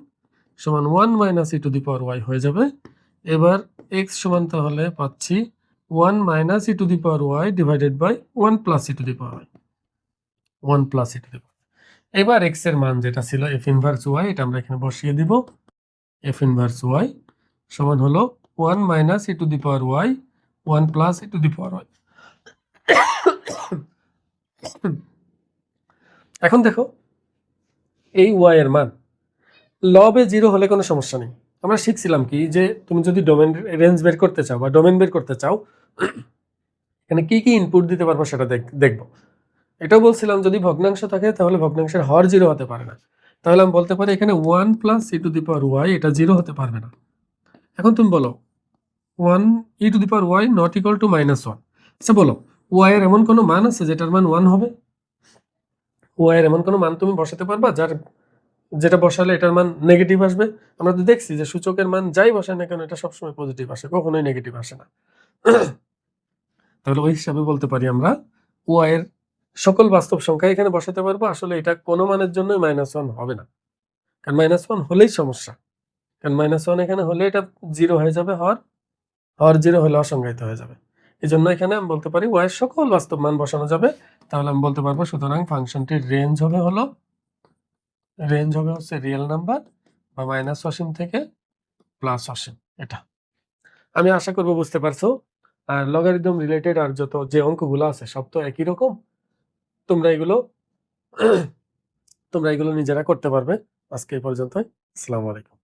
সমান 1 minus e to the power y হয়ে যাবে। এবার এক্স সমান তাহলে পাচ্ছি 1 minus e to the power y divided by 1 plus e to the power y, 1 plus e to the power. এবার x এর মান যেটা ছিল এফ ইনভার্স ওয়াই, এটা আমরা এখানে বসিয়ে দিব, এফ ইনভার্স ওয়াই সমান হলো 1 minus e to the power y 1 plus e to the power y. এখন দেখো এই ওয়াই এর মান লবে 0 হলে কোনো সমস্যা নেই। আমরা শিখছিলাম কি, যে তুমি যদি ডোমেন রেঞ্জ বের করতে চাও বা ডোমেন বের করতে চাও, এখানে কি কি ইনপুট দিতে পারবো সেটা দেখবো। এটাও বলছিলাম যদি ভগ্নাংশ থাকে তাহলে ভগ্নাংশের হর 0 হতে পারে না, তাহলে আমি বলতে পারি এখানে 1 plus e to the power y এটা 0 হতে পারবে না। এখন তুমি বলো 1 e to the power y not equal to -1। আচ্ছা বলো, ওয়াই এর এমন কোনো মান আছে যেটার মান 1 হবে? ওয়াই এর এমন কোনো মান তুমি বসাতে পারবা যেটা বসালে এটার মান নেগেটিভ আসবে? আমরা তো দেখছি যে সূচকের মান যাই বসায় না কেন এটা সবসময় পজিটিভ আসে, কখনোই নেগেটিভ আসে না। তাহলে ওই হিসাবে বলতে পারি আমরা ওয়াই এর সকল বাস্তব সংখ্যা এখানে বসাতে পারবো, আসলে এটা কোনো মানের জন্যই -1 হবে না, কারণ -1 হলেই সমস্যা, কারণ -1 এখানে হলে এটা 0 হয়ে যাবে, হর 0 হলে অসংজ্ঞায়িত হয়ে যাবে। এই জন্য এখানে আমি বলতে পারি ওয়াই এর সকল বাস্তব মান বসানো যাবে। তাহলে আমি বলতে পারবো সুতরাং ফাংশনটির রেঞ্জ হবে হচ্ছে রিয়েল নাম্বার বা মাইনাস অসীম থেকে প্লাস অসীম। এটা আমি আশা করবো বুঝতে পারছো। আর লগারিদম রিলেটেড আর যত যে অঙ্কগুলো আছে সব তো একই রকম, তোমরা এগুলো নিজেরা করতে পারবে। আজকে এই পর্যন্তই। আসসালামু আলাইকুম।